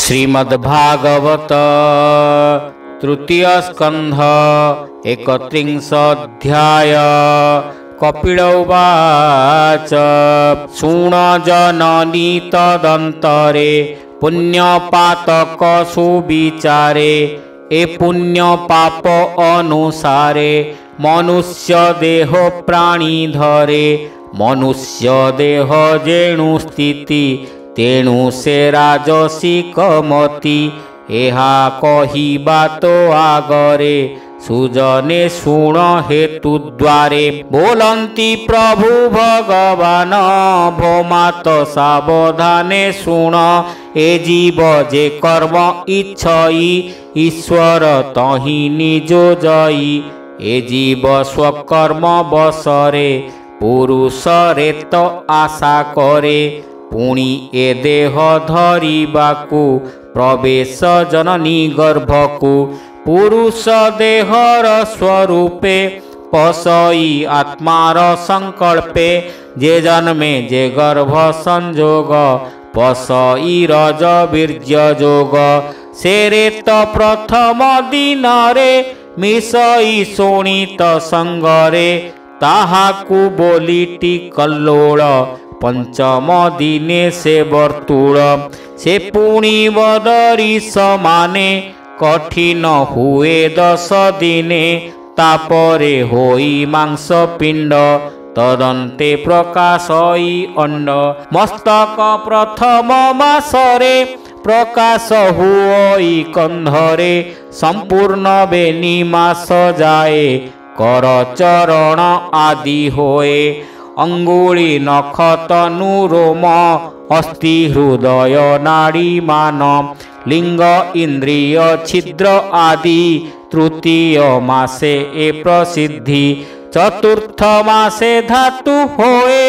श्रीमद्भागवत तृतीय स्कंध 31 अध्याय। कपिल उवाच शृण जननी तदंतरे पुण्यपातक सुविचारे ए पुण्य पाप अनुसारे मनुष्य देह प्राणी धरे मनुष्य देह जेणु स्थिति तेणु से राजसिक मति एहा कहिबा तो आगरे सुजने शुण हेतु द्वारे बोलंती प्रभु भगवान भोमात सावधाने शुण ए जीव जे कर्म इच्छई ईश्वर तहि निजो जई ए जीव स्वकर्म बसरे पुरुषरे तो आशा करे पुणी ए देह धरिबाकु प्रवेश जननी गर्भकु पुरुष देहर स्वरूपे पसई आत्मार संकल्पे जे जन्मे जे गर्भ संजोग पसई रज वीर्य जोग सेरे तो प्रथम दिन रे मिसई शोणित संगरे ताहाकु बोलिटी कल्लोळ पंचम दिने से वर्तुल से पुणी बदरी समाने कठिन हुए 10 दिने तापरे होई मांस पिंड तदंते प्रकाशई अंड मस्तक प्रथम मासरे प्रकाश हुई कंधरे संपूर्ण बेनी मास जाए कर चरण आदि होए अंगुली नख तनु रोम अस्थि हृदय नाड़ी मान लिंग इंद्रिय छिद्र आदि तृतीय मासे ए प्रसिद्धि चतुर्थ मासे धातु होए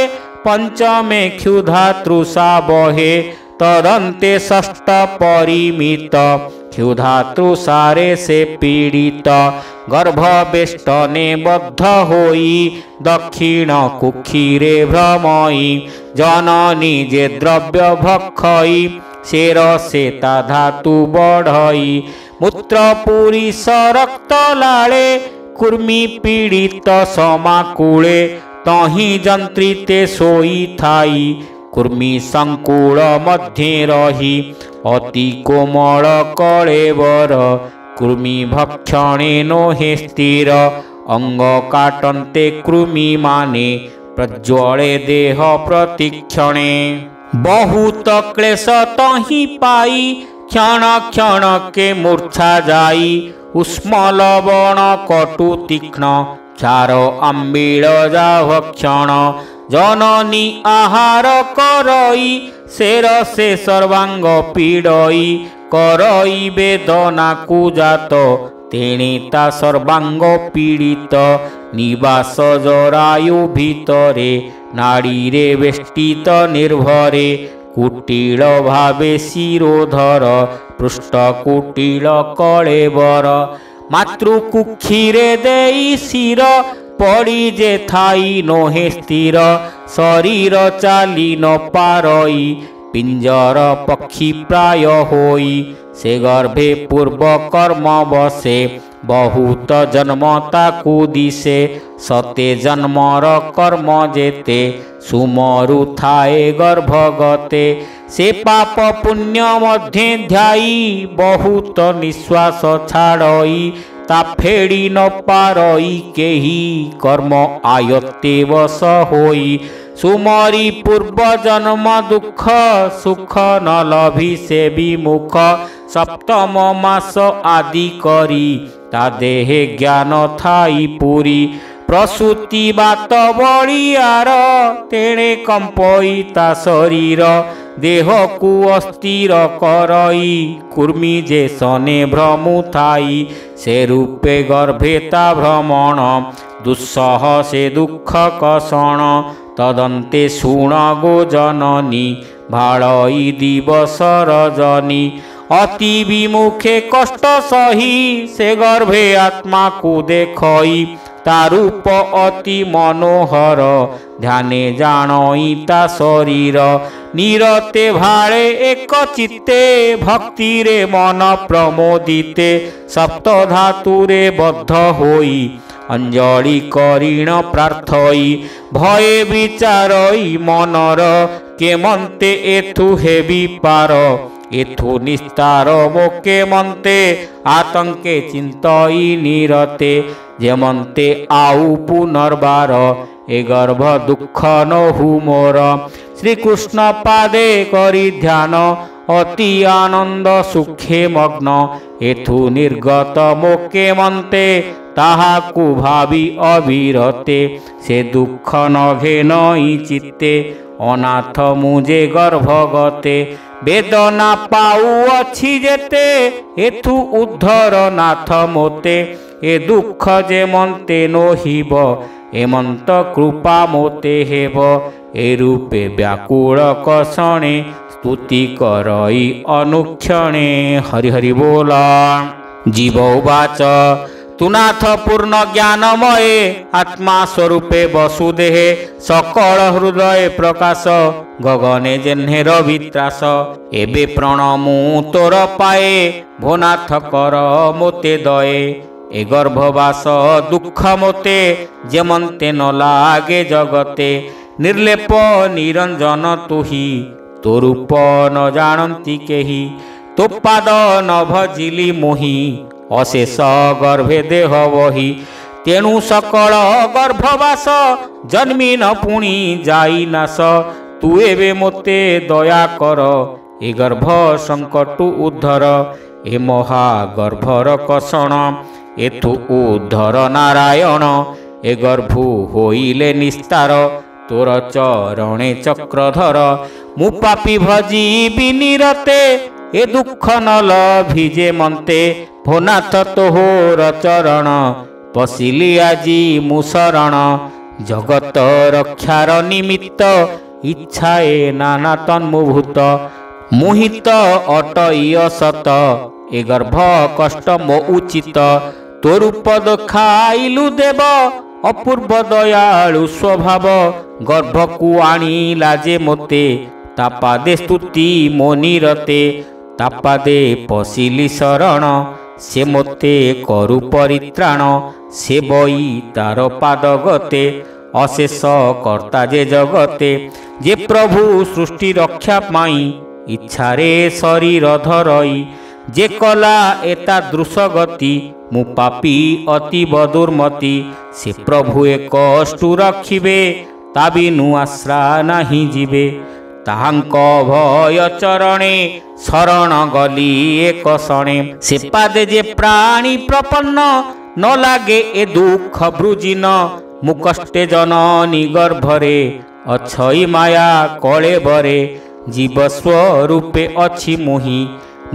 पंचमे क्षुधातृषा बहे तदंते षष्ठ परिमित क्षुधातृषारे से पीड़ित गर्भवेष्टने बद्ध होई दक्षिण कुक्षीरे भ्रमई जननी जे द्रव्य भक्षई शेर से ता धातु बढ़ई मूत्र पुरीष रक्त लाळे कुर्मी पीड़ित समाकुले तहि जंत्रिते सोई थाई कुर्मी संकुल मध्य रही अति कोमल कलेवर कृमि भक्षणे नो हे स्थिर अंग काटन्ते कृमि माने प्रज्वले देह प्रतिक्षणे बहुत क्लेश तहि पाई क्षण क्षण के मूर्छा जाई उष्म लवण कटु तीक्ष्ण क्षार आंबिल जा भक्षण जननी आहार करई शेर से सर्वांग पीड़ई करई वेदना कुजात तेणे ता सर्वांग पीड़ित निवास जरायु भितरे नाड़ी रे वेष्टित निर्भरे कुटिल भावे शिरोधर पृष्ठ कुटिल कलेवर मातृकुक्षीरे देई शिर पड़ी जे थाई नोहे स्थिर शरीर चाली न पारई पिंजर पक्षी प्राय होई से गर्भे पूर्व कर्म बसे बहुत जन्मता कुदिसे सते जन्मर कर्म जेते सुमरु थाए गर्भगते से पाप पुण्य मध्य ध्याई बहुत निश्वास छाड़ई ता फेड़ी न पारई केही कर्म आयत्ते वश होई सुमरी पूर्व जन्म दुख सुख न लभी से विमुख सप्तम मास आदि करी ता देहे ज्ञान थाई पूरी प्रसूति बात बड़ियार तेणे कंपई ता शरीर देह को अस्थिर करई कुर्मी जे सने भ्रमु थाई से रूपे गर्भेता भ्रमण दुस्सह से दुख कषण तदंते शुण गो जननी भाड़ई दिवस रजनी अति विमुखे कष्ट सही से गर्भे आत्मा को देखई तारूप अति मनोहर ध्याने जानई ता शरीर नीरते भाळे एक चित्ते भक्ति रे मन प्रमोदिते सप्त धातुरे बद्ध होई अंजलि करीण प्रार्थई भये विचारई मनर केमंते एथु हेबी पार एथु निस्तार मोके मंते आतंके चिंतई निरते जेमंते आउ पुनर्बार ए गर्भ दुख नहु मोर श्रीकृष्ण पादे करी ध्यान अति आनंद सुखे मग्न एथु निर्गत मोके मंते ताहाकु भावी अविरते से दुख नघे नई चित्ते अनाथ मुझे गर्भगते वेदना पाऊ अछि जेते एथु उद्धर नाथ मोते ए दुख जे मंते नोहिब एमंत कृपा मोते हेब ए रूपे व्याकुल कसणे स्तुति करई अनुक्षणे हरि हरि बोला। जीव उवाच तुनाथ पूर्ण ज्ञानमये आत्मा स्वरूपे वसुदेहे सकल हृदय प्रकाश गगने जेह्ने रवित्रास एबे प्रणमु तोर पाए भोनाथ कर मोते दये ए गर्भवास दुख मोते जेमंते न लागे जगते निर्लेप निरंजन तुही तो रूप न जानती केही तो पाद न भजिली मोही अशेष गर्भे देह बही तेणु सकल गर्भवास जन्मी न पुणी जाई नाश तू एबे मोते दया कर ए गर्भ संकटु उद्धर ए महागर्भर कषण एथु उद्धर नारायण ए गर्भु होइले निस्तार तोर चरणे चक्रधर मु पापी भजी बिनिरते ए दुख न लभिजे मंते भोनाथ तोहर चरण पशिली आजी मुशरण जगत रक्षार निमित्त इच्छाए नाना तन्मुभूत मोहित अटय सत ए गर्भ कष्ट मो उचित तो रूप देखाइलु देव अपूर्व दयालु स्वभाव गर्भकु आनी लाजे मोते तापादे स्तुति मोनिरते तापादे पशिली शरण से मोते करु परित्राण से बई तार पाद गते अशेष कर्ता जे जगते जे प्रभु सृष्टि रक्षा पाई इच्छारे शरीर धरई जे कला एता दृश गति मु पापी अतीब दुर्मति से प्रभु एक कष्टु रखिबे ता बिनु आश्रा नाही जीवे ताहांक भय चरणे शरण गली एक शणे से पादे जे प्राणी प्रपन्न न लागे ए दुख वृजिन मु कष्टे जननी गर्भरे अछई माया कळे बरे जीव स्वरूपे अछि मोहि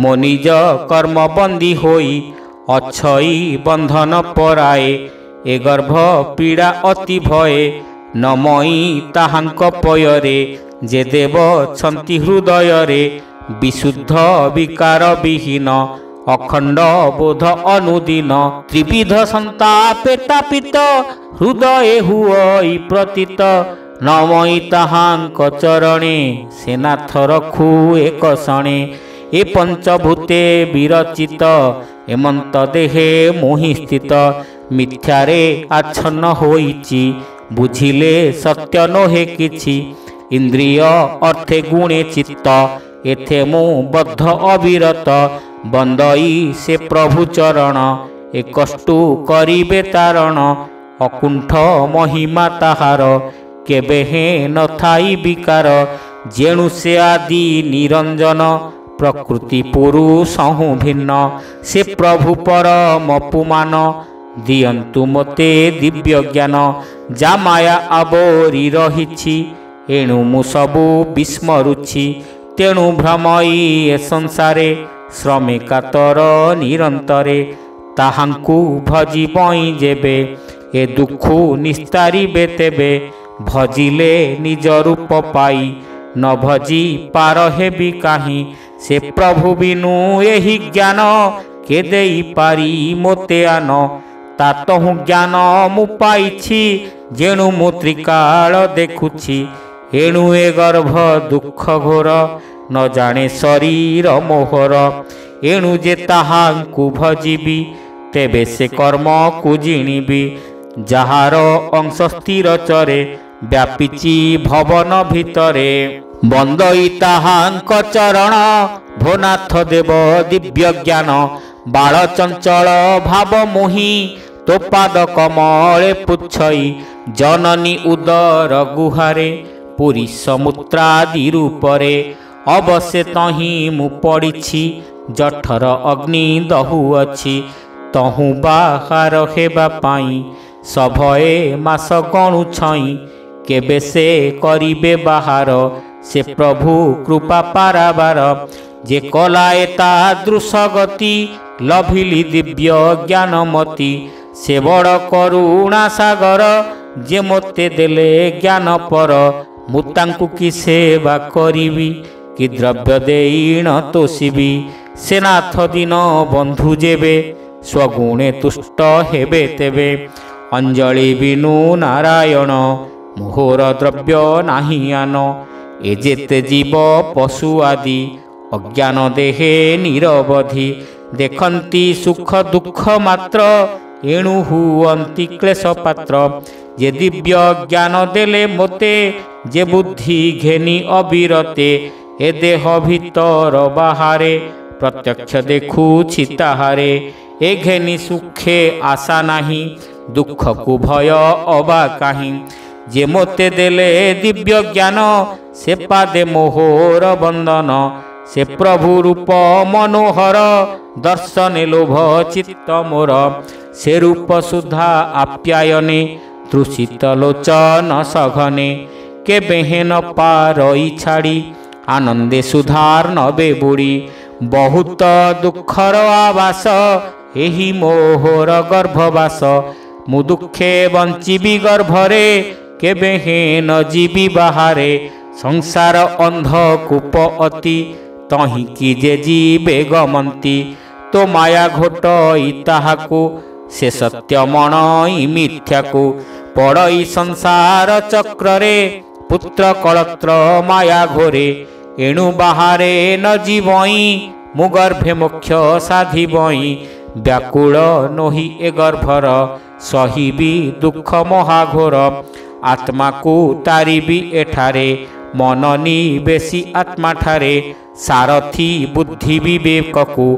मो निज कर्म बंदी होई अछई बंधन पराए ए गर्भ पीड़ा अति भये नमई ताहांक पयरे जे देव छंती हृदय रे विशुद्ध विकार विहीन अखंड बोध अनुदिन त्रिविध संतापे तापित हृदय हुई प्रतीत नमई ताहांक चरणे सेनाथ रखु एक शणे ए पंचभूते विरचित एमंत देहे मोहि स्थित मिथ्यारे आच्छन्न होइछि बुझिले सत्य नोहे किछि इंद्रिय अर्थे गुणे चित्त एथे मु बद्ध अविरत बंदई से प्रभु चरण ए कष्टु करिबे तारण अकुंठ महिमा ताहार केबे हे न थाई विकार जेणु से आदि निरंजन प्रकृति पुरुष भिन्न से प्रभु परम पुमान दियंतु मते दिव्य ज्ञान जा माया आबोरी रहिछि एणु मु सबु विस्मरुछि तेणु भ्रमई ए संसारे श्रमे कातर निरंतरे ताहांकु भजी बई जेबे ए दुखु निस्तारिबे तेबे भजिले निज रूप पाई न भजी पार हेबी काहीं से प्रभु बिनु एहि ज्ञान के देई पारी मोते आन ତାତହୁଁ ଜ୍ଞାନ ମୁଁ ପାଇଛି ଯେଣୁ ମୁଁ ତ୍ରିକାଳ ଦେଖୁଛି। ଏଣୁ ଏ ଗର୍ଭ ଦୁଃଖ ଘୋର ନ ଜାଣେ ଶରୀର ମୋହର। ଏଣୁ ଯେ ତାହାଙ୍କୁ ଭଜିବି ତେବେ ସେ କର୍ମକୁ ଜିଣିବି। ଯାହାର ଅଂଶ ସ୍ଥିର ଚରେ ବ୍ୟାପିଛି ଭବନ ଭିତରେ। ବନ୍ଦଇ ତାହାଙ୍କ ଚରଣ ଭୋନାଥ ଦେବ ଦିବ୍ୟ ଜ୍ଞାନ। ବାଳ ଚଞ୍ଚଳ ଭାବ ମୋହି ତୋ ପାଦ କମଳେ ପୁଚ୍ଛଇ। ଜନନୀ ଉଦର ଗୁହାରେ ପୁରୀ ସମୁଦ୍ରାଦି ରୂପରେ। ଅବଶ୍ୟ ତହିଁ ମୁଁ ପଡ଼ିଛି ଜଠର ଅଗ୍ନି ଦହୁଅଛି। ତହୁଁ ବାହାର ହେବା ପାଇଁ ସଭଏ ମାସ ଗଣୁଛଇଁ। କେବେ ସେ କରିବେ ବାହାର ସେ ପ୍ରଭୁ କୃପା ପାରାବାର। ଯେ କଲାଏ ତାଦୃଶ ଗତି ଲଭିଲି ଦିବ୍ୟ ଜ୍ଞାନମତି। ସେ ବଡ଼ କରୁଣା ସାଗର ଯେ ମୋତେ ଦେଲେ ଜ୍ଞାନ ପର। ମୁଁ ତାଙ୍କୁ କି ସେବା କରିବି କି ଦ୍ରବ୍ୟ ଦେଇଣ ତୋଷିବି। ସେ ନାଥ ଦିନ ବନ୍ଧୁ ଯେବେ ସ୍ୱଗୁଣେ ତୁଷ୍ଟ ହେବେ ତେବେ। ଅଞ୍ଜଳି ବିନୁ ନାରାୟଣ ମୋହର ଦ୍ରବ୍ୟ ନାହିଁ ଆନ। ଏ ଯେତେ ଜୀବ ପଶୁ ଆଦି ଅଜ୍ଞାନ ଦେହେ ନିରବଧି। ଦେଖନ୍ତି ସୁଖ ଦୁଃଖ ମାତ୍ର ଏଣୁ ହୁଅନ୍ତି କ୍ଲେଶ ପାତ୍ର। ଯେ ଦିବ୍ୟ ଜ୍ଞାନ ଦେଲେ ମୋତେ ଯେ ବୁଦ୍ଧି ଘେନି ଅବିରତେ। ଏ ଦେହ ଭିତର ବାହାରେ ପ୍ରତ୍ୟକ୍ଷ ଦେଖୁଛି ତାହାରେ। ଏ ଘେନି ସୁଖେ ଆଶା ନାହିଁ ଦୁଃଖକୁ ଭୟ ଅବା କାହିଁ। ଯେ ମୋତେ ଦେଲେ ଦିବ୍ୟ ଜ୍ଞାନ ସେ ପାଦେ ମୋହର ବନ୍ଦନ। ସେ ପ୍ରଭୁ ରୂପ ମନୋହର ଦର୍ଶନେ ଲୋଭ ଚିତ୍ତ ମୋର। ସେ ରୂପ ସୁଧା ଆପ୍ୟାୟନେ ତୃଷିତ ଲୋଚନ ସଘନେ। କେବେ ହେନ ପାରଇ ଛାଡ଼ି ଆନନ୍ଦେ ସୁଧାର ନବେ ବୁଡ଼ି। ବହୁତ ଦୁଃଖର ଆବାସ ଏହି ମୋହର ଗର୍ଭବାସ। ମୁଁ ଦୁଃଖେ ବଞ୍ଚିବି ଗର୍ଭରେ କେବେ ହେନ ଯିବି ବାହାରେ। ସଂସାର ଅନ୍ଧ କୂପ ଅତି ତହିଁକି ଯେ ଯିବେ ଗମନ୍ତି। ତୋ ମାୟା ଘୋଟଇ ତାହାକୁ ସେ ସତ୍ୟ ମଣଇ ମିଥ୍ୟାକୁ। ପଡ଼ଇ ସଂସାର ଚକ୍ରରେ ପୁତ୍ର କଳତ୍ର ମାୟା ଘୋରେ। ଏଣୁ ବାହାରେ ନ ଯିବଇଁ ମୁଁ ଗର୍ଭେ ମୋକ୍ଷ ସାଧିବଇଁ। ବ୍ୟାକୁଳ ନୋହି ଏ ଗର୍ଭର ସହିବି ଦୁଃଖ ମହାଘୋର। ଆତ୍ମାକୁ ତାରିବି ଏଠାରେ ମନ ନିବେଶୀ ଆତ୍ମାଠାରେ। ସାରଥି ବୁଦ୍ଧି ବିବେକକୁ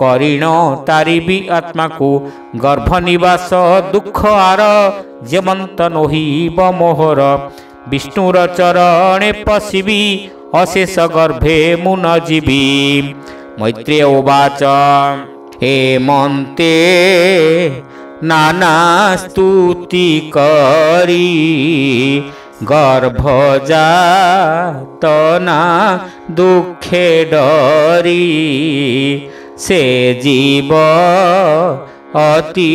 କରିଣ ତାରିବି ଆତ୍ମାକୁ। ଗର୍ଭ ନିବାସ ଦୁଃଖ ଆର ଯେମନ୍ତ ନୋହିବ ମୋହର। ବିଷ୍ଣୁର ଚରଣେ ପଶିବି ଅଶେଷ ଗର୍ଭେ ମୁଁ ନ ଯିବି। ମୈତ୍ରେୟ ଉବାଚ ହେମନ୍ତେ ନାନା ସ୍ତୁତି କରି ଗର୍ଭଜାତନା ଦୁଃଖେ ଡରି। ସେ ଜୀବ ଅତି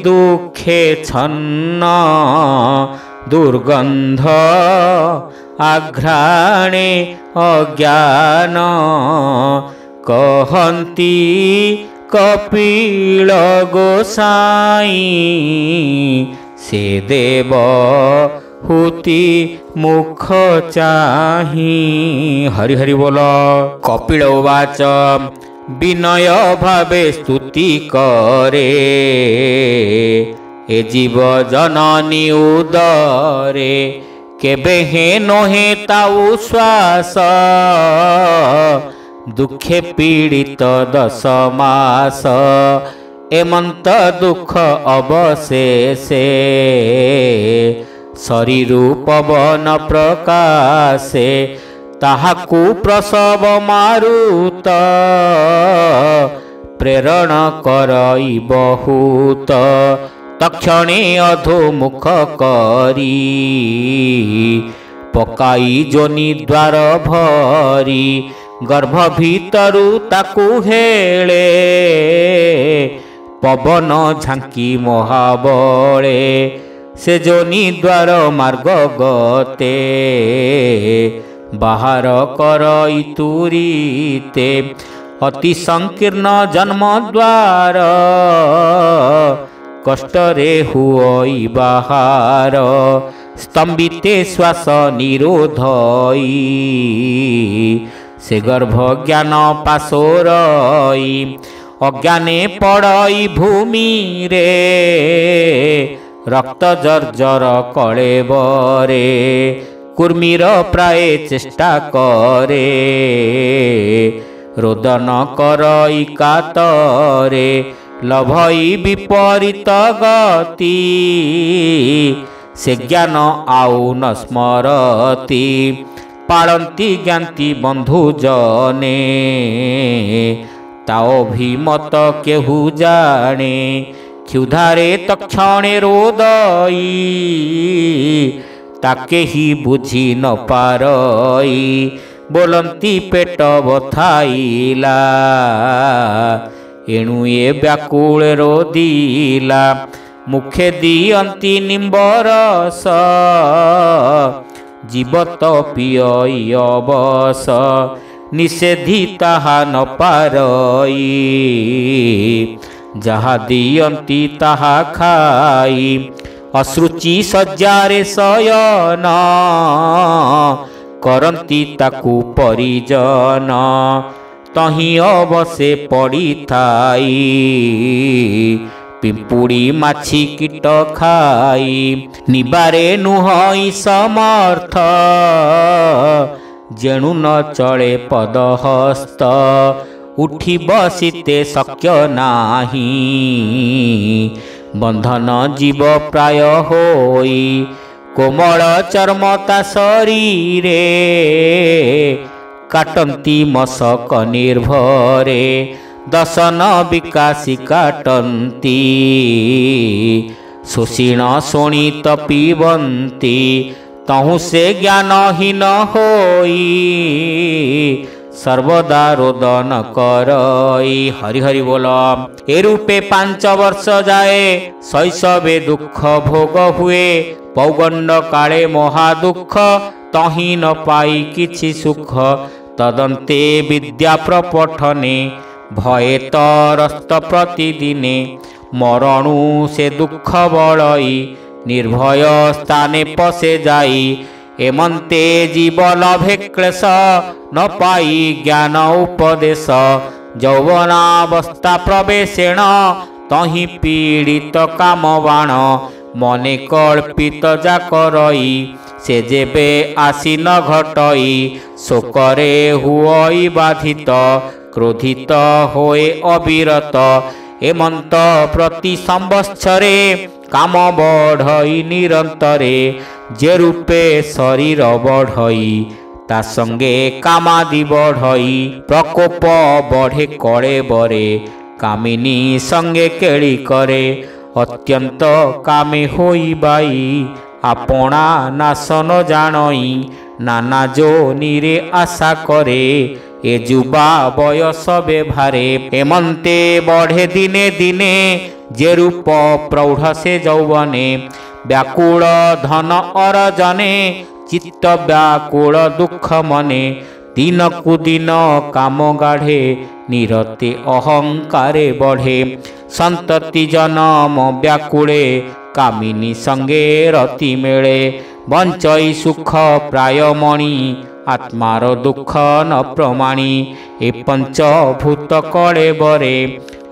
ଦୁଃଖେ ଛନ୍ନ ଦୁର୍ଗନ୍ଧ ଆଘ୍ରାଣେ ଅଜ୍ଞାନ। କହନ୍ତି କପିଳ ଗୋସାଇଁ ସେ ଦେବ ହୁତି ମୁଖ ଚାହିଁ। ହରି ହରି ବୋଲ। କପିଳ ଉବାଚ ବିନୟ ଭାବେ ସ୍ତୁତି କରେ ଏ ଜୀବ ଜନନୀ ଉଦରେ। କେବେ ହେ ନୋହେ ତାଉ ଶ୍ୱାସ ଦୁଃଖେ ପୀଡ଼ିତ 10 ମାସ। ଏମନ୍ତ ଦୁଃଖ ଅବଶେଷେ ଶରୀରୁ ପବନ ପ୍ରକାଶେ। ତାହାକୁ ପ୍ରସବ ମାରୁତ ପ୍ରେରଣ କରଇ ବହୁତ। ତକ୍ଷଣେ ଅଧୋମୁଖ କରି ପକାଇ ଯୋନି ଦ୍ୱାର ଭରି। ଗର୍ଭ ଭିତରୁ ତାକୁ ହେଳେ ପବନ ଝାଙ୍କି ମହାବଳେ। ସେ ଯୋନି ଦ୍ୱାର ମାର୍ଗ ଗତେ ବାହାର କରଇ ତୁରିତେ। ଅତି ସଂକୀର୍ଣ୍ଣ ଜନ୍ମ ଦ୍ୱାର କଷ୍ଟରେ ହୁଅଇ ବାହାର, ସ୍ତମ୍ଭିତେ ଶ୍ୱାସ ନିରୋଧଇ, ସେ ଗର୍ଭ ଜ୍ଞାନ ପାଶୋରଇ, ଅଜ୍ଞାନେ ପଡ଼ଇ ଭୂମିରେ, ରକ୍ତ ଜର୍ଜର କଳେବରେ, କୁର୍ମୀର ପ୍ରାୟ ଚେଷ୍ଟା କରେ, ରୋଦନ କରଇ କାତରେ, ଲଭଇ ବିପରୀତ ଗତି, ସେ ଜ୍ଞାନ ଆଉ ନ ସ୍ମରତି, ପାଳନ୍ତି ଜ୍ଞାନ୍ତି ବନ୍ଧୁ ଜନେ, ତା ଅଭିମତ କେହୁ ଜାଣେ, କ୍ଷୁଧାରେ ତକ୍ଷଣେ ରୋଦଇ, ତା କେହି ବୁଝି ନ ପାରଇ, ବୋଲନ୍ତି ପେଟ ବଥାଇଲା, ଏଣୁ ଏ ବ୍ୟାକୁଳ ରୋଦିଲା, ମୁଖେ ଦିଅନ୍ତି ନିମ୍ବରସ, ଜୀବତ ପିୟଇ ଅବଶ, ନିଷେଧି ତାହା ନ ପାରଇ, ଯାହା ଦିଅନ୍ତି ତାହା ଖାଇ, ଅଶୃଚି ଶଯ୍ୟାରେ ଶୟନ, କରନ୍ତି ତାକୁ ପରିଜନ, ତହିଁ ଅବଶେ ପଡ଼ିଥାଇ, ପିମ୍ପୁଡ଼ି ମାଛି କୀଟ ଖାଇ, ନିବାରେ ନୁହଁଇ ସମର୍ଥ, ଯେଣୁ ନ ଚଳେ ପଦହସ୍ତ, ଉଠି ବସିତେ ଶକ୍ୟ ନାହିଁ, ବନ୍ଧନ ଜୀବ ପ୍ରାୟ ହୋଇ, କୋମଳ ଚର୍ମତା ଶରୀରେ, କାଟନ୍ତି ମଶକ ନିର୍ଭରେ, ଦଶନ ବିକାଶୀ କାଟନ୍ତି, ଶୋଷିଣ ଶୋଣିତ ପିବନ୍ତି, ତହୁଁ ସେ ଜ୍ଞାନହୀନ ହୋଇ, ସର୍ବଦା ରୋଦନ କରଇ। ହରି ହରି ବୋଲ। ଏ ରୂପେ 5 ବର୍ଷ ଯାଏ ଶୈଶବେ ଦୁଃଖ ଭୋଗ ହୁଏ, ପୌଗଣ୍ଡ କାଳେ ମହା ଦୁଃଖ, ତହିଁ ନ ପାଇ କିଛି ସୁଖ, ତଦନ୍ତେ ବିଦ୍ୟା ପ୍ରପଠନେ, ଭଏ ତରସ୍ତ ପ୍ରତିଦିନେ, ମରଣୁ ସେ ଦୁଃଖ ବଳଇ, ନିର୍ଭୟ ସ୍ଥାନେ ପଶେ ଯାଇ, ଏମନ୍ତେ ଜୀବ ଲଭେ କ୍ଲେଶ, ନ ପାଇ ଜ୍ଞାନ ଉପଦେଶ, ଯୌବନାବସ୍ଥା ପ୍ରବେଶେଣ, ତହିଁ ପୀଡ଼ିତ କାମ ବାଣ, ମନେ କଳ୍ପିତ ଯାକରଇ, ସେ ଯେବେ ଆସି ନ ଘଟଇ, ଶୋକରେ ହୁଅଇ ବାଧିତ, କ୍ରୋଧିତ ହୋଏ ଅବିରତ, ଏମନ୍ତ ପ୍ରତି ସମ୍ବତ୍ସରେ, କାମ ବଢ଼ଇ ନିରନ୍ତରେ, ଯେ ରୂପେ ଶରୀର ବଢ଼ଇ, ତା ସଙ୍ଗେ କାମାଦି ବଢ଼ଇ, ପ୍ରକୋପ ବଢ଼େ କଳେବରେ, କାମିନୀ ସଙ୍ଗେ କେଳି କରେ, ଅତ୍ୟନ୍ତ କାମେ ହୋଇ ବାଇ, ଆପଣା ନାଶ ନ ଜାଣଇ, ନାନା ଯୋନିରେ ଆଶା କରେ, ଏ ଯୁବା ବୟସ ବେଭାରେ, ଏମନ୍ତେ ବଢ଼େ ଦିନେ ଦିନେ, ଯେ ରୂପ ପ୍ରୌଢ଼ ସେ ଯୌବନେ, ବ୍ୟାକୁଳ ଧନ ଅରଜନେ, ଚିତ୍ତ ବ୍ୟାକୁଳ ଦୁଃଖ ମନେ, ଦିନକୁ ଦିନ କାମ ଗାଢ଼େ, ନିରତେ ଅହଙ୍କାରେ ବଢ଼େ, ସନ୍ତତି ଜନମ ବ୍ୟାକୁଳେ, କାମିନୀ ସଙ୍ଗେ ରତି ମେଳେ, ବଞ୍ଚଇ ସୁଖ ପ୍ରାୟମଣି, ଆତ୍ମାର ଦୁଃଖ ନ ପ୍ରମାଣି, ଏ ପଞ୍ଚଭୂତ କଳେବରେ,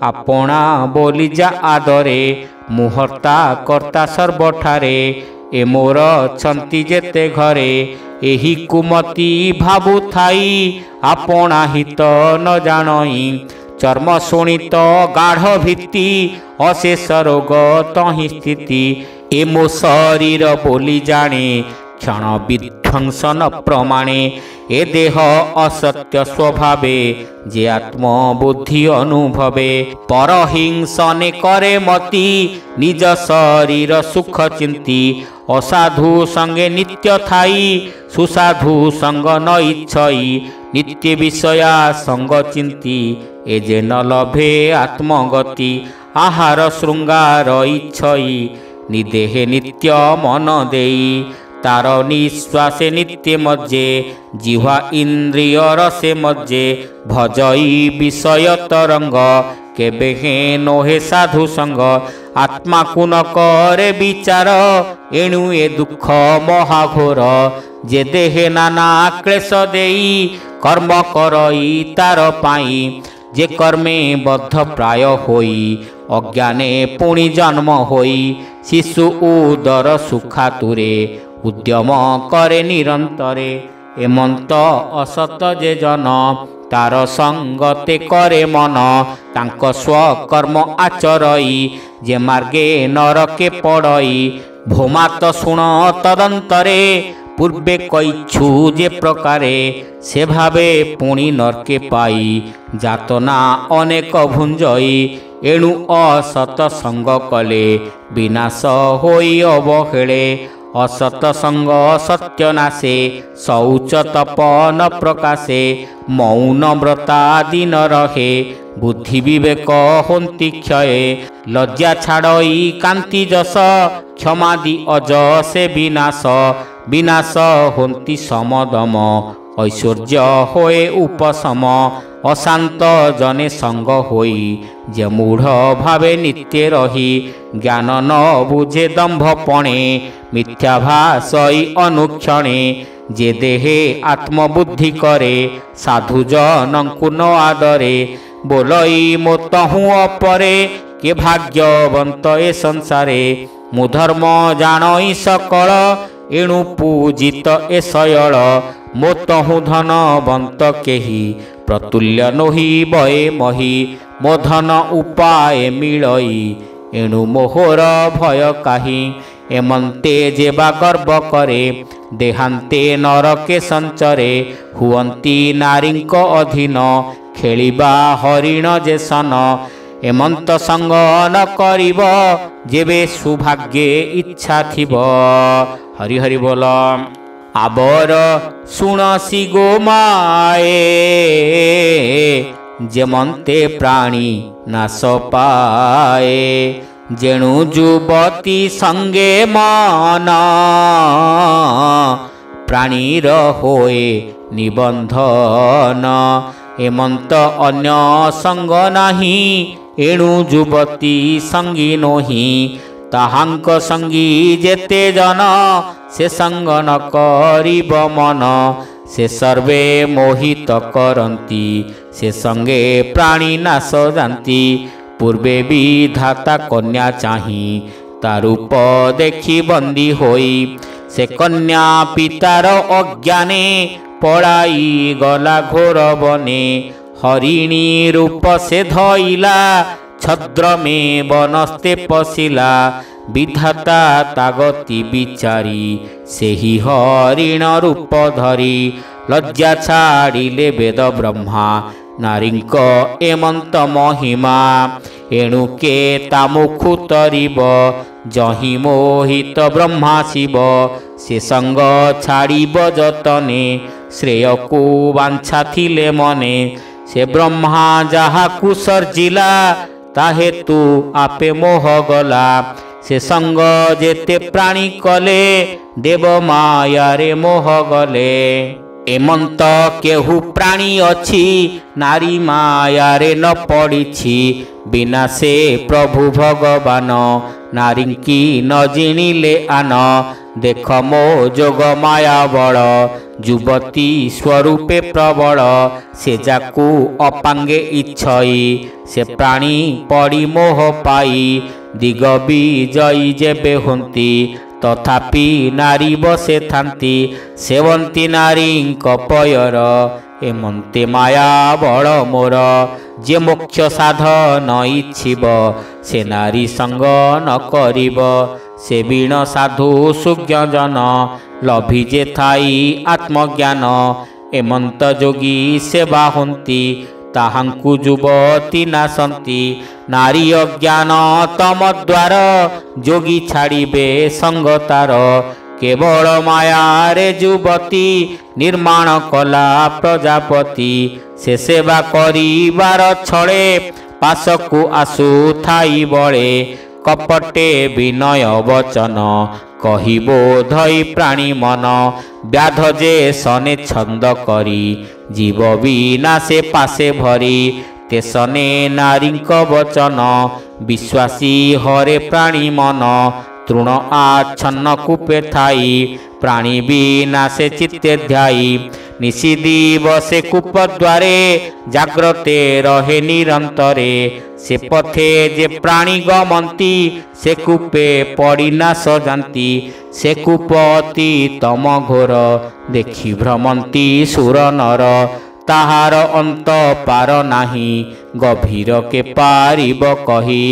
ଆପଣା ବୋଲି ଯା ଆଦରେ, ମୁହର୍ତ୍ତା କର୍ତ୍ତା ସର୍ବଠାରେ, ଏ ମୋର ଅଛନ୍ତି ଯେତେ ଘରେ, ଏହି କୁମତି ଭାବୁଥାଇ, ଆପଣା ହିତ ନ ଜାଣଇ, ଚର୍ମ ଶୋଣିତ ଗାଢ଼ ଭୀତି, ଅଶେଷ ରୋଗ ତହିଁ ସ୍ଥିତି, ଏ ମୋ ଶରୀର ବୋଲି ଜାଣେ, କ୍ଷଣ ବିଧ୍ୱଂସ ନ ପ୍ରମାଣେ, ଏ ଦେହ ଅସତ୍ୟ ସ୍ୱଭାବେ, ଯେ ଆତ୍ମବୁଦ୍ଧି ଅନୁଭବେ, ପରହିଂସନେ କରେ ମତି, ନିଜ ଶରୀର ସୁଖ ଚିନ୍ତି, ଅସାଧୁ ସଙ୍ଗେ ନିତ୍ୟ ଥାଇ, ସୁସାଧୁ ସଙ୍ଗ ନ ଇଚ୍ଛଇ, ନିତ୍ୟ ବିଷୟା ସଙ୍ଗ ଚିନ୍ତି, ଏ ଯେ ନ ଲଭେ ଆତ୍ମଗତି, ଆହାର ଶୃଙ୍ଗାର ଇଚ୍ଛଇ, ନିଦେହେ ନିତ୍ୟ ମନ ଦେଇ, तार निश्वासे नित्य मज्जे जिह्वा इंद्रिय रसे मज्जे भजई विषय तरंग केबे हे नोहे साधु संग आत्मा को न करे विचार एणु ए दुख महाघोर जे देहे नाना क्लेश देई कर्म करई तार पाई जे कर्मे बद्ध प्राय होई अज्ञाने पुणी जन्म होई शिशु उदर सुखातुरे उद्यम करे निरंतरे एमंत असत जे जन तार संगते करे मन तांक स्वकर्म आचरई जे मार्गे नरके पड़ई भोमात शुण तदंतरे पूर्वे कईछु जे प्रकारे से भावे पुणी नरके पाई जातना अनेक भुंजई एणु असत संग कले विनाश होई अवहेले असत संग सत्यनाशे शौच तपन प्रकाशे मौन व्रतादि न रहे बुद्धि विवेक होन्ति क्षये लज्जा छाड़ई कांति जस क्षमादि अज से विनाश विनाश होन्ति समदम ऐश्वर्य होए उपशम अशांत जने संग होई जे मूढ़ भावे नित्य रही ज्ञान न बुझे दंभपणे मिथ्या भाषई अनुक्षणे जे देहे आत्मबुद्धि करे साधु जनंकु न आदरे बोलई मोतहु अपरे के भाग्यवंत ए संसारे मु धर्म जानई सकल एणु पूजित ए शयल मोतहु धनवंत केही प्रतुल्य नोही बये मही मो धन उपाय मिलई एणु मोहर भय काहि एमंते जेबा गर्व करे देहांते नरके संचरे हुअंती नारींक अधीन खेलिबा हरिण जे सन एमंत संग न करिब जेबे सौभाग्ये इच्छा थिब। हरि हरि बोल। आबर शुणसी गो माए जेमंते प्राणी नाश पाए जेणु युवती संगे मन प्राणीर होए निबंधन एमंत अन्य संग नाही एणु युवती संगी नोही ताहांक संगी जेते जन से संग न करिब मन से सर्वे मोहित करंती से संगे प्राणी नाश जानती पूर्वे विधाता कन्या चाही ता रूप देखी बंदी होई से कन्या पितार अज्ञाने पड़ाई गला घोर बने हरिणी रूप से धइला छद्र में बनस्ते पशिला विधाता तागति विचारी सेही हरिण रूप धरी लज्जा छाड़िले वेद ब्रह्मा नारींक एमंत महिमा एणु के तामुखु तरिब जहि मोहित ब्रह्मा शिव से संग छाड़िब जतने श्रेय को वांछा थिले मने से ब्रह्मा जहा कु सर्जिला ताहे तू आपे मोह गला से संग जेते प्राणी कले देव माया रे मोह गले एमंत केहू प्राणी अछि नारी माया रे न पड़िछि बिना से प्रभु भगवान नारी की न जिणिले आन देख मो जोग माया बल युवती स्वरूपे प्रबल से जाकू अपांगे इच्छई से प्राणी पड़ी मोह पाई दिग विजयी जेबे होंती तथापि नारी बसे थांती सेवंती नारी पयर एमंते माया बल मोर जे मोक्ष साधन इच्छिब से नारी संग न करिब से बीण साधु सुज्ञजन लभि जे थाई आत्मज्ञान एमंत जोगी सेवा होंती ताहांकु युवती नासंती नारी अज्ञान तम द्वार जोगी छाड़िबे संगतार केवल माया रे युवती निर्माण कला प्रजापति से सेवा करिबार छळे पासकु आसु थाई बळे कपटे विनय वचन कहिबो धई प्राणी मन व्याध जे सने छंद करी जीव बिना से पासे भरी तेसने नारीक वचन विश्वासी हरे प्राणी मन तृण आच्छन्न कूपे थाई प्राणी बिना से चित्ते ध्याई निशिदी बसे कूप द्वारे जाग्रते रहे निरंतरे से पथे जे प्राणी गमंती से कूपे पड़ी ना सजाती से कूपति तम घोर देखी भ्रमंती सुर नर ताहार अंत पार नाही गभीर के पारिब कही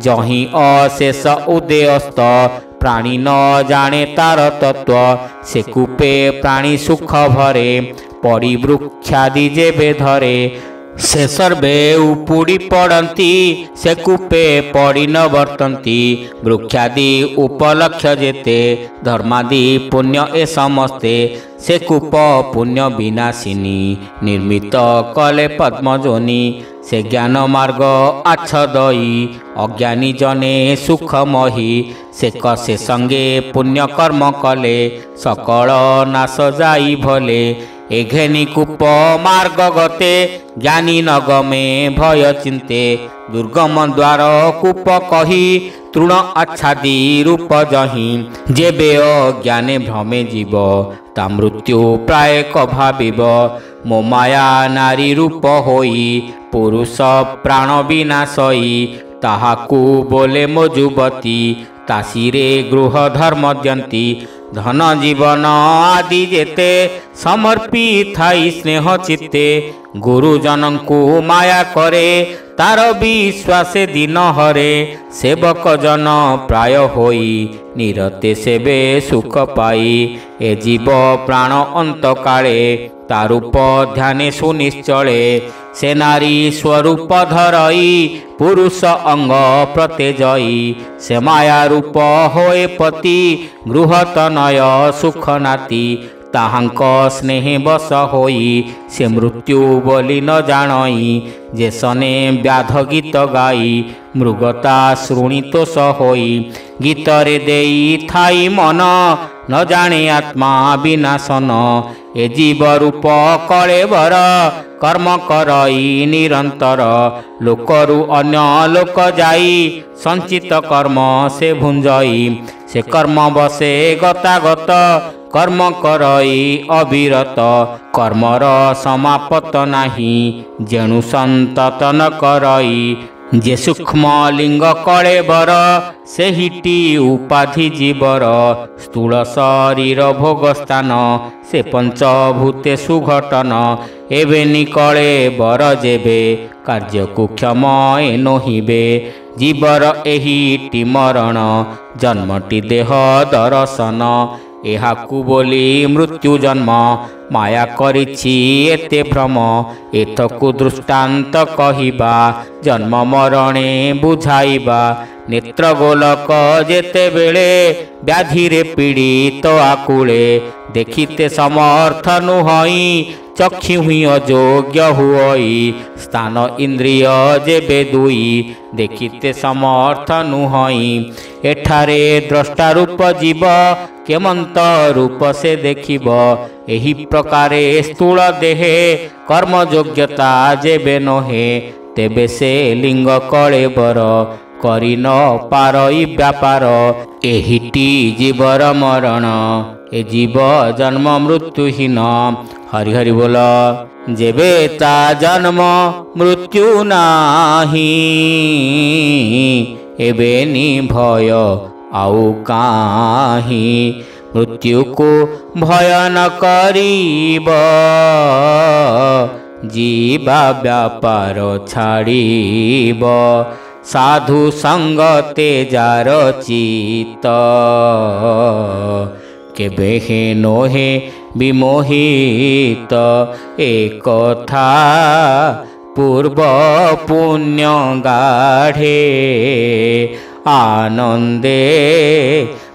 जही अशेष उदयस्त प्राणी न जाने तार तत्व से कूपे प्राणी सुख भरे पड़ी वृक्षादि जेबे धरे से सर्वे उपुड़ी पड़ती से कूपे पड़ी न वर्तन्ति वृक्षादि उपलक्ष्य जेते धर्मादि पुण्य ए समस्ते से कूप पुण्य विनाशिनी निर्मित कले पद्मजोनी से ज्ञान मार्ग आच्छदई अज्ञानी जने सुखमही से कसे संगे पुण्य कर्म कले सकल नाश जाई भले एघेनी कूप मार्ग गते ज्ञानी नगमे भय चिंते दुर्गम द्वार कूप कही तृण आच्छादी रूप जही जेबे अज्ञाने भ्रमे जीव ता मृत्यु प्राय कभाविब मो माया नारी रूप होई पुरुष प्राण विनाशई ताहाकू बोले मो युवती तासीरे गृह धर्म द्यंती धन जीवन आदि जेते समर्पी थाई स्नेह चित्ते गुरुजन को माया करे तार विश्वासे दिन हरे सेवक जन प्राय होई निरते सेबे सुख पाई ए जीव प्राण अंत काले तारूप ध्याने सुनिश्चले से नारी स्वरूप धरई पुरुष अंग प्रत्यजई से माया रूप होए पति गृहतनय सुख नाती ताहांक स्नेह बस होई से मृत्यु बोली न जानई जे सने व्याध गीत गाई मृगता श्रुणितोष होई गीतरे देई थाई मन न जाने आत्मा विनाशन ए जीव रूप कले बर कर्म करई निरंतर लोकरु अन्य लोक जाई संचित कर्म से भुंजई से कर्म बसे गतागत कर्म करई अविरत कर्मर समापत नाही जेणु संततन करई जे सूक्ष्म लिंग कले बर से हिटी उपाधि जीवर स्थूल शरीर भोगस्थान से पंचभूते सुघटन एवे निकले बर जेबे कार्य को क्षम नोहिबे जीवर एहिटी मरण जन्मटी देह दर्शन एहाकू बोली मृत्यु जन्म माया करिछि एते भ्रम एथकु दृष्टांत कहिबा जन्म मरणे बुझाइबा नेत्र गोलक जेते बेले व्याधिरे पीड़ित आकुले देखिते समर्थ नुहई चक्षु हुई अयोग्य हुई स्थान इंद्रिय जेबे दुई देखिते समर्थ नुहई एठारे द्रष्टा रूप जीव केमंत रूप से देखिब एही प्रकारे स्थूल देहे कर्म योग्यता जेबे नहे तेबे से लिंग कले बर करि न पारई व्यापार एहिटी जीवर मरण ए जीव जन्म मृत्युहीन हरि हरि बोल जेबे ता जन्म मृत्यु नाही एबे नि भय आउ काहि मृत्यु को भय न करिब जीवा व्यापार छाड़ीब साधु संगते जार चित केबे हे नोहे विमोहित एक था पूर्व पुण्य गाढ़े आनंदे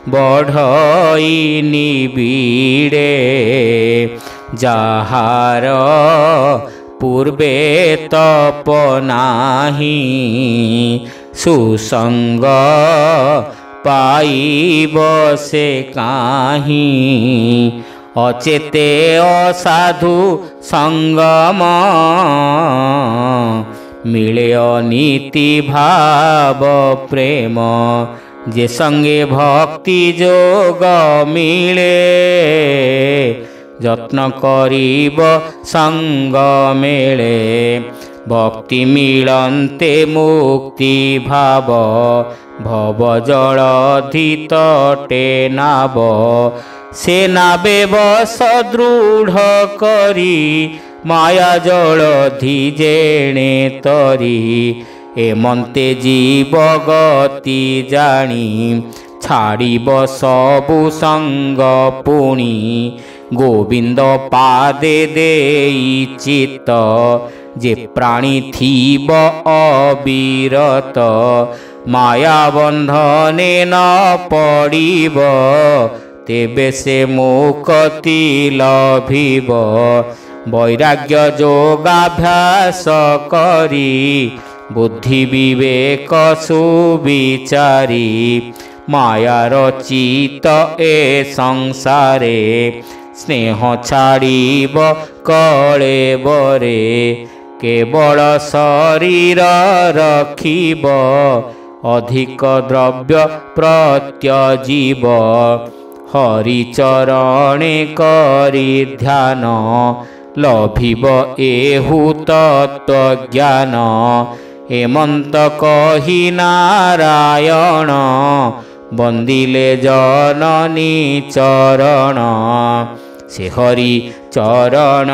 बढ़ई निबिड़े जहार पूर्वे तप नाही सुसंग पाइब से काहीं अचेते असाधु संगम मिले अनीति भाव प्रेम जे संगे भक्ति जोग मिले যত্ন করিব সঙ্গ মেলে ভক্তি মিলন্তে মুক্তি ভাব ভব জলধি তটে নাব সে নাবে বস দৃঢ় করি মায়া জলধি জেণে তরি এমন্তে জীব গতি জানি ছাড়িব সবু সঙ্গ পুনি গোবিন্দ পাদে দেই চিত্ত যে প্রাণী থিব অবিরত মায়া বন্ধনে ন পড়িব তেবে সে মুক্তি লভিব বৈরাগ্য যোগাভ্যাস করি বুদ্ধি বিবেক সুবিচারি মায়ার চিত এ সংসারে স্নেহ ছাড়িব কলে বরে কেবল শরীর রখিব অধিক দ্রব্য প্রত্যজীব হরিচরণে করি ধ্যান লভিব এহু তত্ত্বজ্ঞান হেমন্ত কহি নারায়ণ বন্দিলে জননী চরণ সে হরি চরণ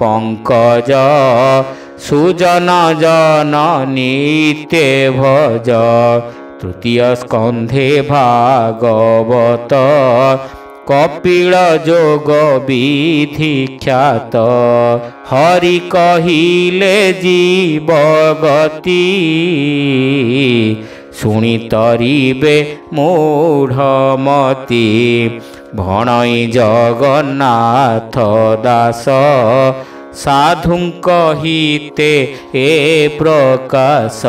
পঙ্কজ সুজন জননীতে ভজ তৃতীয় স্কন্ধে ভাগবত কপিল যোগ বিধি খ্যাত হরি কহিলে জীবগতি শুনি তরিবে মূঢ়মতি ভণই জগন্নাথ দাস সাধুঙ্ক হিতে এ প্রকাশ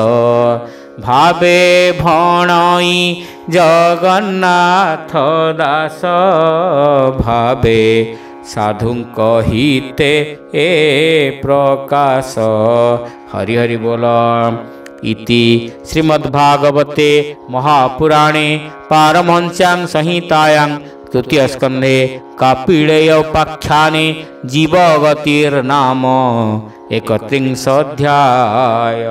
ভাবে ভণই জগন্নাথ দাস ভাবে সাধুঙ্ক হিতে এ প্রকাশ। হরি হরি बोल। इति श्रीमद्भागवते महापुराणे पारमहंस्यां संहितायां तृतीय स्कन्धे कपिलेयोपाख्याने जीवगतिर्नाम 31 अध्याय।